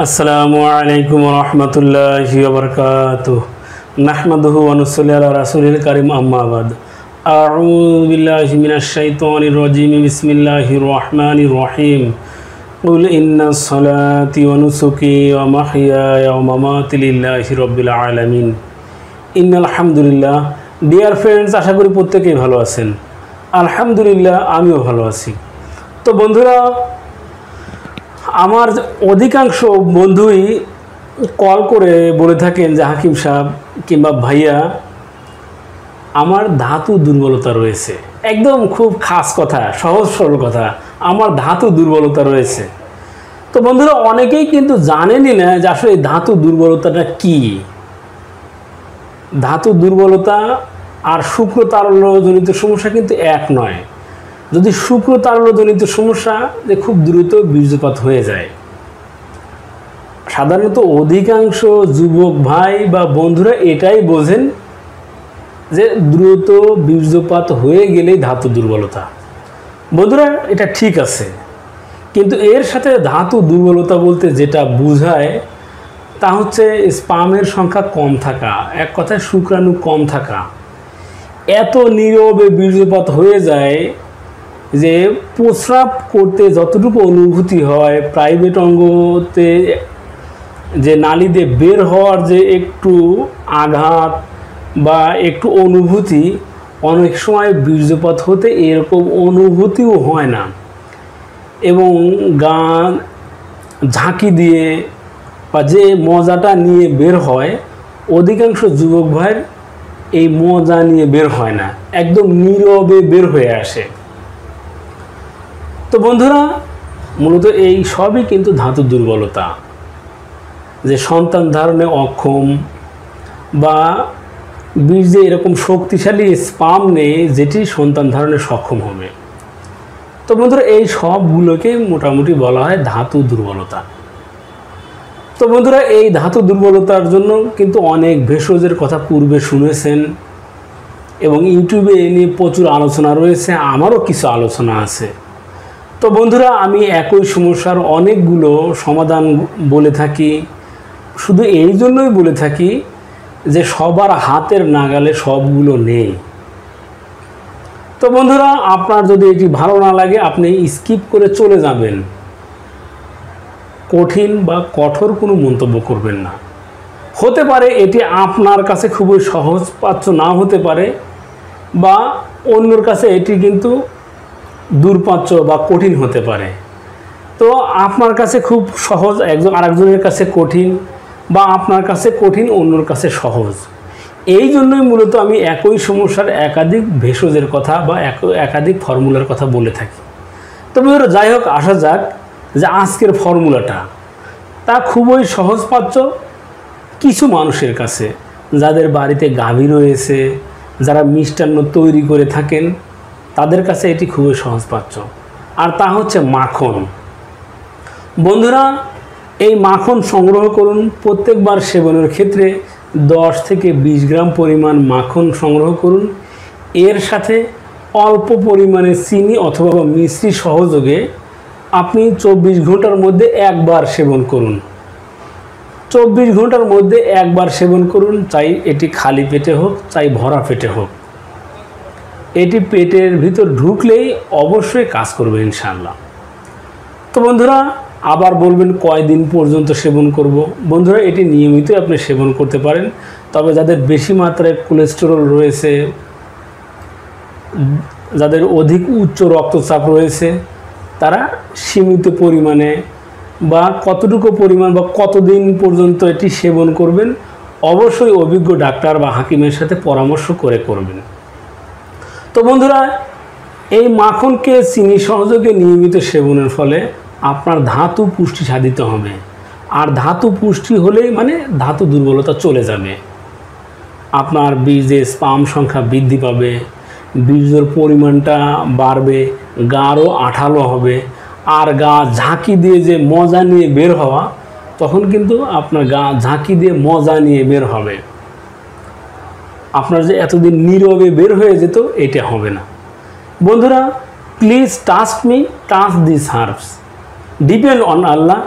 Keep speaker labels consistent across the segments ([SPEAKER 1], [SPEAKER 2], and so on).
[SPEAKER 1] আসসালামু আলাইকুম রহমতুল্লাহি ওয়া বারাকাতুহু নাহমাদুহু ওয়া নুসাল্লি আলা রাসূলিল কারীম আম্মা বাদ আউযু বিল্লাহি মিনাশ শাইতানির রাজীম বিসমিল্লাহির রহমানির রহিম কুল ইন্নাস সালাতি ওয়া নুসুকি ওয়া মাহইয়ায়া ওয়া মামাতি লিল্লাহি রাব্বিল আলামিন ইন্নাল হামদুলিল্লাহ। ডিয়ার ফ্রেন্ডস, আশা করি প্রত্যেকেই ভালো আছেন। আলহামদুলিল্লাহ, আমিও ভালো আছি। তো বন্ধুরা, আমার অধিকাংশ বন্ধুই কল করে বলে থাকেন যে হাকিম সাহেব কিংবা ভাইয়া, আমার ধাতু দুর্বলতা রয়েছে। একদম খুব খাস কথা, সহজ সরল কথা, আমার ধাতু দুর্বলতা রয়েছে। তো বন্ধুরা, অনেকেই কিন্তু জানেনই না যে আসলে এই ধাতু দুর্বলতাটা কি। ধাতু দুর্বলতা আর শুক্র তারল্যজনিত সমস্যা কিন্তু এক নয়। যদি শুক্র তারল্যজনিত সমস্যা, যে খুব দ্রুত বীর্যপাত হয়ে যায়। সাধারণত অধিকাংশ যুবক ভাই বা বন্ধুরা এটাই বোঝেন যে দ্রুত বীর্যপাত হয়ে গেলেই ধাতু দুর্বলতা। বন্ধুরা, এটা ঠিক আছে, কিন্তু এর সাথে ধাতু দুর্বলতা বলতে যেটা বোঝায় তা হচ্ছে স্পামের সংখ্যা কম থাকা, এক কথায় শুক্রাণু কম থাকা। এত নীরবে বীর্যপাত হয়ে যায় যে প্রস্রাব করতে যতটুকু অনুভূতি হয়, প্রাইভেট অঙ্গতে যে নালী দিয়ে বের হওয়ার যে একটু আঘাত বা একটু অনুভূতি, অনেক সময় বীর্যপাত হতে এরকম অনুভূতিও হয় না। এবং গান ঝাঁকি দিয়ে বা যে মজাটা নিয়ে বের হয়, অধিকাংশ যুবক ভাইয়ের এই মজা নিয়ে বের হয় না, একদম নীরবে বের হয়ে আসে। তো বন্ধুরা, মূলত এই সবই কিন্তু ধাতু দুর্বলতা, যে সন্তান ধারণে অক্ষম বা বীর্যে এরকম শক্তিশালী স্পাম নেই যেটি সন্তান ধারণে সক্ষম হবে। তো বন্ধুরা, এই সবগুলোকে মোটামুটি বলা হয় ধাতু দুর্বলতা। তো বন্ধুরা, এই ধাতু দুর্বলতার জন্য কিন্তু অনেক ভেষজের কথা পূর্বে শুনেছেন এবং ইউটিউবে এ নিয়ে প্রচুর আলোচনা রয়েছে, আমারও কিছু আলোচনা আছে। তো বন্ধুরা, আমি একই সমস্যার অনেকগুলো সমাধান বলে থাকি। শুধু এই জন্যই বলে থাকি যে সবার হাতের নাগালে সবগুলো নেই। তো বন্ধুরা, আপনার যদি এটি ভালো না লাগে, আপনি স্কিপ করে চলে যাবেন। কঠিন বা কঠোর কোনো মন্তব্য করবেন না। হতে পারে এটি আপনার কাছে খুবই সহজপাচ্য না হতে পারে, বা অন্যর কাছে এটি কিন্তু দূরপাচ্য বা কঠিন হতে পারে। তো আপনার কাছে খুব সহজ, একজন আরেকজনের কাছে কঠিন, বা আপনার কাছে কঠিন অন্যর কাছে সহজ। এই জন্যই মূলত আমি একই সমস্যার একাধিক ভেষজের কথা বা একাধিক ফর্মুলার কথা বলে থাকি। তো বন্ধুরা, যাই হোক, আসা যাক যে আজকের ফর্মুলাটা তা খুবই সহজপাচ্য কিছু মানুষের কাছে, যাদের বাড়িতে গাভী রয়েছে, যারা মিষ্টান্ন তৈরি করে থাকেন, তাদের কাছে এটি খুবই সহজপাচ্য। আর তা হচ্ছে মাখন। বন্ধুরা, এই মাখন সংগ্রহ করুন। প্রত্যেকবার সেবনের ক্ষেত্রে 10 থেকে 20 গ্রাম পরিমাণ মাখন সংগ্রহ করুন। এর সাথে অল্প পরিমাণে চিনি অথবা মিশ্রি সহযোগে আপনি 24 ঘন্টার মধ্যে একবার সেবন করুন। 24 ঘন্টার মধ্যে একবার সেবন করুন, চাই এটি খালি পেটে হোক, চাই ভরা পেটে হোক। এটি পেটের ভিতর ঢুকলেই অবশ্যই কাজ করবে ইনশাআল্লাহ। তো বন্ধুরা, আবার বলবেন কয়দিন পর্যন্ত সেবন করব। বন্ধুরা, এটি নিয়মিত আপনি সেবন করতে পারেন, তবে যাদের বেশি মাত্রায় কোলেস্টেরল রয়েছে, যাদের অধিক উচ্চ রক্তচাপ রয়েছে, তারা সীমিত পরিমাণে বা কতটুকু পরিমাণ বা কতদিন পর্যন্ত এটি সেবন করবেন, অবশ্যই অভিজ্ঞ ডাক্তার বা হাকিমের সাথে পরামর্শ করে করবেন। তো বন্ধুরা, এই মাখনকে চিনি সহযোগে নিয়মিত সেবনের ফলে আপনার ধাতু পুষ্টি সাধিত হবে। আর ধাতু পুষ্টি হলেই মানে ধাতু দুর্বলতা চলে যাবে। আপনার বীর্যে স্পাম সংখ্যা বৃদ্ধি পাবে, বীর্যের পরিমাণটা বাড়বে, গা আরও আঠালো হবে। আর গা ঝাঁকি দিয়ে যে মজা নিয়ে বের হওয়া, তখন কিন্তু আপনার গা ঝাঁকি দিয়ে মজা নিয়ে বের হবে। আপনার যে এতদিন নীরবে বের হয়ে যেত, এটা হবে না। বন্ধুরা, please trust me, trust this herbs, depend on আল্লাহ,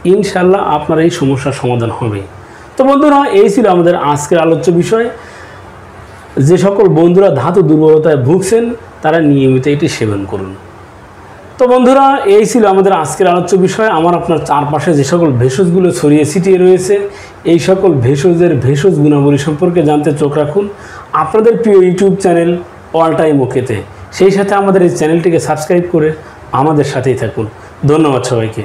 [SPEAKER 1] ইনশাল্লাহ আপনার এই সমস্যার সমাধান হবে। তো বন্ধুরা, এই ছিল আমাদের আজকের আলোচ্য বিষয়। যে সকল বন্ধুরা ধাতু দুর্বলতায় ভুগছেন তারা নিয়মিত এটি সেবন করুন। তো বন্ধুরা, এই ছিল আমাদের আজকের আলোচ্য বিষয়। আমার আপনার চারপাশে যে সকল ভেষজগুলো ছড়িয়ে ছিটিয়ে রয়েছে, এই সকল ভেষজ গুণাবলী সম্পর্কে জানতে চোখ রাখুন আপনাদের প্রিয় ইউটিউব চ্যানেল অল টাইম ওকেতে। সেই সাথে আমাদের এই চ্যানেলটিকে সাবস্ক্রাইব করে আমাদের সাথেই থাকুন। ধন্যবাদ সবাইকে।